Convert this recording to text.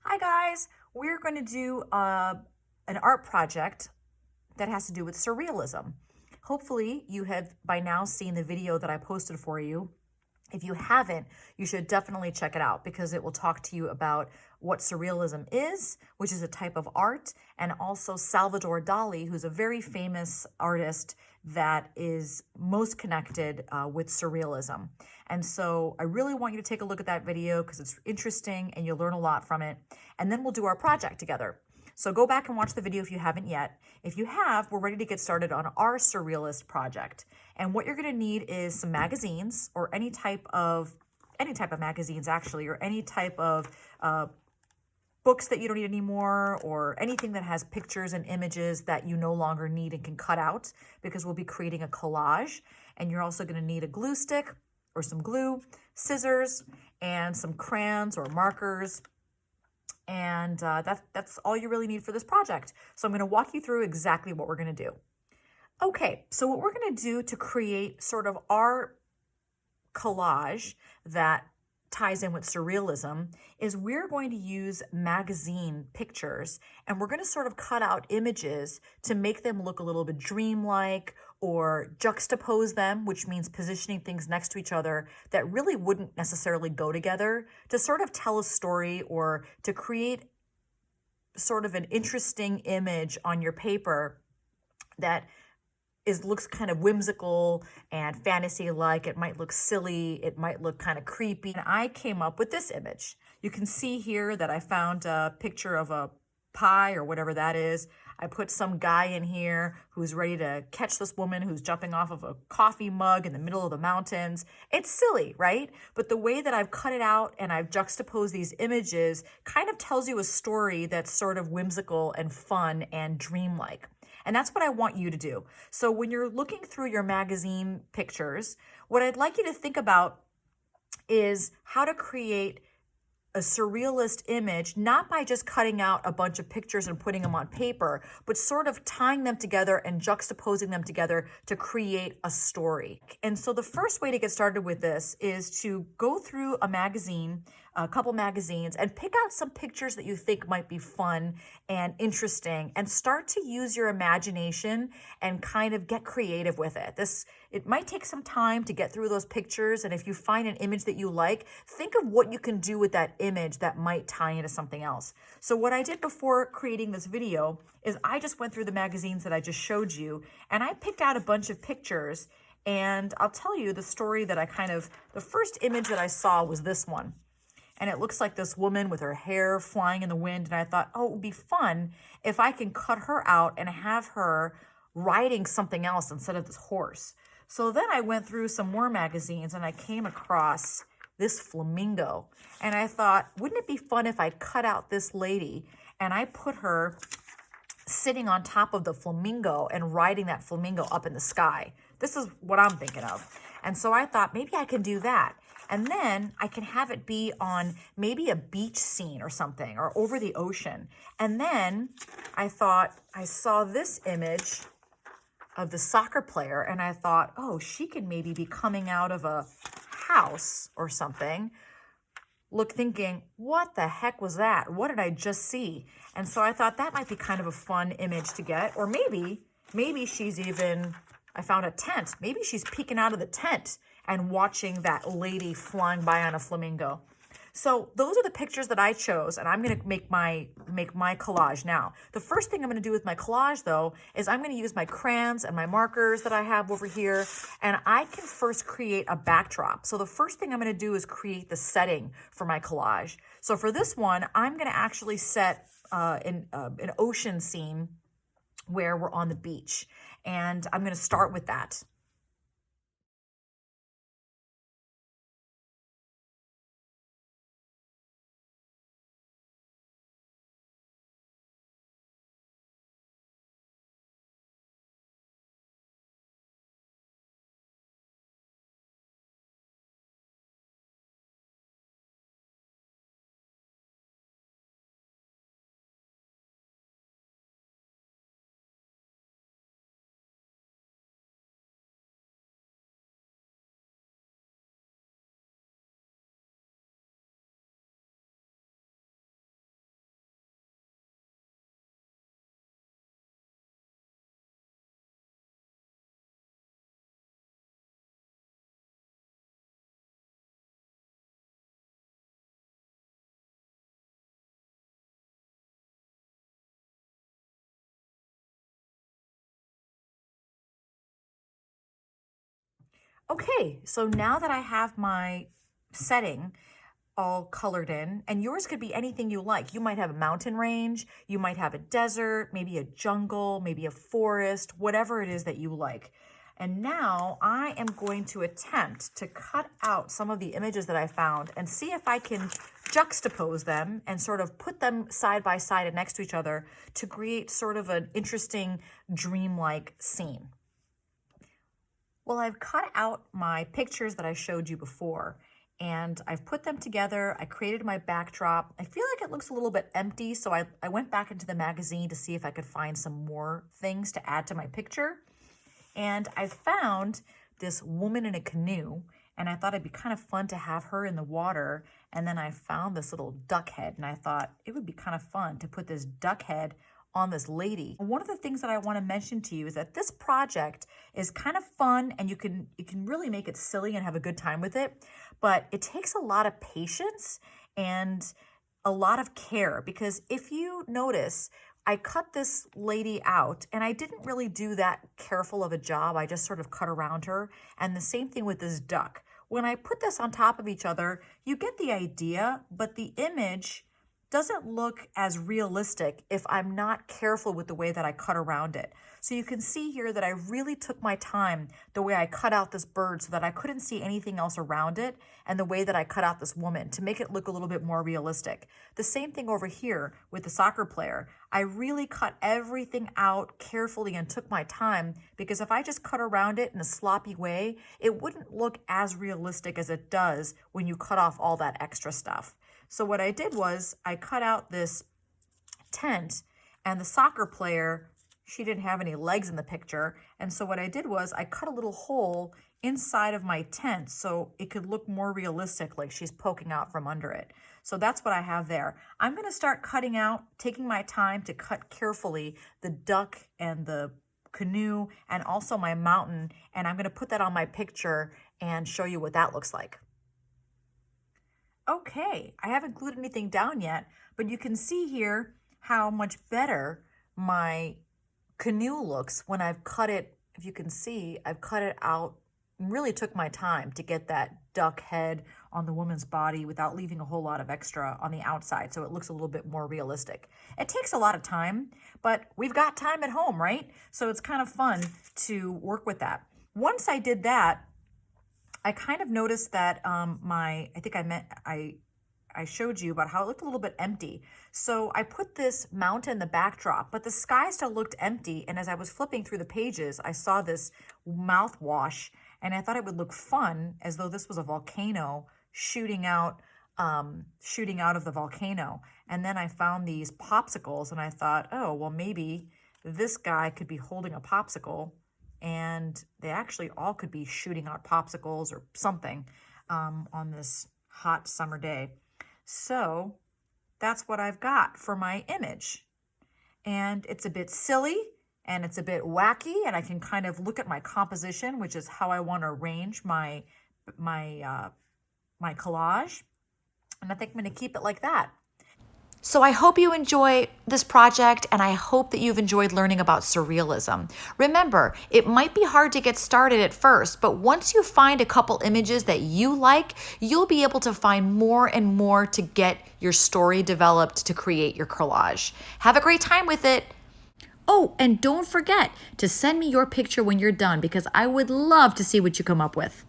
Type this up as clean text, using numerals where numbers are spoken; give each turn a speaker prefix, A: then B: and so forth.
A: Hi guys, we're going to do an art project that has to do with surrealism. Hopefully you have by now seen the video that I posted for you. If you haven't, you should definitely check it out because it will talk to you about what surrealism is, which is a type of art, and also Salvador Dali, who's a very famous artist that is most connected with surrealism. And so I really want you to take a look at that video because it's interesting and you'll learn a lot from it. And then we'll do our project together. So go back and watch the video if you haven't yet. If you have, we're ready to get started on our surrealist project. And what you're going to need is some magazines or any type of magazines actually, or any type of books that you don't need anymore, or anything that has pictures and images that you no longer need and can cut out, because we'll be creating a collage. And you're also going to need a glue stick or some glue, scissors, and some crayons or markers. And that's all you really need for this project. So I'm going to walk you through exactly what we're going to do. Okay, so what we're going to do to create sort of our collage that ties in with surrealism is we're going to use magazine pictures, and we're going to sort of cut out images to make them look a little bit dreamlike or juxtapose them, which means positioning things next to each other that really wouldn't necessarily go together, to sort of tell a story or to create sort of an interesting image on your paper that looks kind of whimsical and fantasy-like. It might look silly. It might look kind of creepy. And I came up with this image. You can see here that I found a picture of a pie or whatever that is. I put some guy in here who's ready to catch this woman who's jumping off of a coffee mug in the middle of the mountains. It's silly, right? But the way that I've cut it out and I've juxtaposed these images kind of tells you a story that's sort of whimsical and fun and dreamlike. And that's what I want you to do. So when you're looking through your magazine pictures, what I'd like you to think about is how to create a surrealist image, not by just cutting out a bunch of pictures and putting them on paper, but sort of tying them together and juxtaposing them together to create a story. And so the first way to get started with this is to go through a magazine, a couple magazines, and pick out some pictures that you think might be fun and interesting, and start to use your imagination and kind of get creative with it. It might take some time to get through those pictures, and if you find an image that you like, think of what you can do with that image that might tie into something else. So what I did before creating this video is I just went through the magazines that I just showed you, and I picked out a bunch of pictures, and I'll tell you the story that the first image that I saw was this one. And it looks like this woman with her hair flying in the wind. And I thought, oh, it would be fun if I can cut her out and have her riding something else instead of this horse. So then I went through some more magazines and I came across this flamingo. And I thought, wouldn't it be fun if I cut out this lady and I put her sitting on top of the flamingo and riding that flamingo up in the sky? This is what I'm thinking of. And so I thought maybe I can do that. And then I can have it be on maybe a beach scene or something, or over the ocean. And then I thought, I saw this image of the soccer player, and I thought, oh, she can maybe be coming out of a house or something. Thinking, what the heck was that? What did I just see? And so I thought that might be kind of a fun image to get. Or maybe she's even, I found a tent. Maybe she's peeking out of the tent and watching that lady flying by on a flamingo. So those are the pictures that I chose, and I'm going to make my collage now. The first thing I'm going to do with my collage, though, is I'm going to use my crayons and my markers that I have over here, and I can first create a backdrop. So the first thing I'm going to do is create the setting for my collage. So for this one, I'm going to actually set an ocean scene where we're on the beach, and I'm going to start with that. Okay, so now that I have my setting all colored in, and yours could be anything you like. You might have a mountain range, you might have a desert, maybe a jungle, maybe a forest, whatever it is that you like. And now I am going to attempt to cut out some of the images that I found and see if I can juxtapose them and sort of put them side by side and next to each other to create sort of an interesting dreamlike scene. Well, I've cut out my pictures that I showed you before, and I've put them together. I created my backdrop. I feel like it looks a little bit empty, so I went back into the magazine to see if I could find some more things to add to my picture. And I found this woman in a canoe, and I thought it'd be kind of fun to have her in the water. And then I found this little duck head, and I thought it would be kind of fun to put this duck head on this lady. One of the things that I want to mention to you is that this project is kind of fun, and you can really make it silly and have a good time with it, but it takes a lot of patience and a lot of care, because if you notice, I cut this lady out and I didn't really do that careful of a job. I just sort of cut around her, and the same thing with this duck. When I put this on top of each other, you get the idea, but the image doesn't look as realistic if I'm not careful with the way that I cut around it. So you can see here that I really took my time the way I cut out this bird so that I couldn't see anything else around it, and the way that I cut out this woman to make it look a little bit more realistic. The same thing over here with the soccer player. I really cut everything out carefully and took my time, because if I just cut around it in a sloppy way, it wouldn't look as realistic as it does when you cut off all that extra stuff. So what I did was I cut out this tent, and the soccer player, she didn't have any legs in the picture. And so what I did was I cut a little hole inside of my tent so it could look more realistic, like she's poking out from under it. So that's what I have there. I'm going to start cutting out, taking my time to cut carefully the duck and the canoe and also my mountain. And I'm going to put that on my picture and show you what that looks like. Okay, I haven't glued anything down yet, but you can see here how much better my canoe looks when I've cut it. If you can see, I've cut it out and really took my time to get that duck head on the woman's body without leaving a whole lot of extra on the outside, so it looks a little bit more realistic. It takes a lot of time, but we've got time at home, right? So it's kind of fun to work with that. Once I did that, I kind of noticed that I showed you about how it looked a little bit empty. So I put this mountain in the backdrop, but the sky still looked empty. And as I was flipping through the pages, I saw this mouthwash, and I thought it would look fun as though this was a volcano shooting out of the volcano. And then I found these popsicles, and I thought, oh, well, maybe this guy could be holding a popsicle, and they actually all could be shooting out popsicles or something on this hot summer day. So that's what I've got for my image. And it's a bit silly and it's a bit wacky, and I can kind of look at my composition, which is how I want to arrange my collage. And I think I'm going to keep it like that. So I hope you enjoy this project, and I hope that you've enjoyed learning about surrealism. Remember, it might be hard to get started at first, but once you find a couple images that you like, you'll be able to find more and more to get your story developed to create your collage. Have a great time with it. Oh, and don't forget to send me your picture when you're done, because I would love to see what you come up with.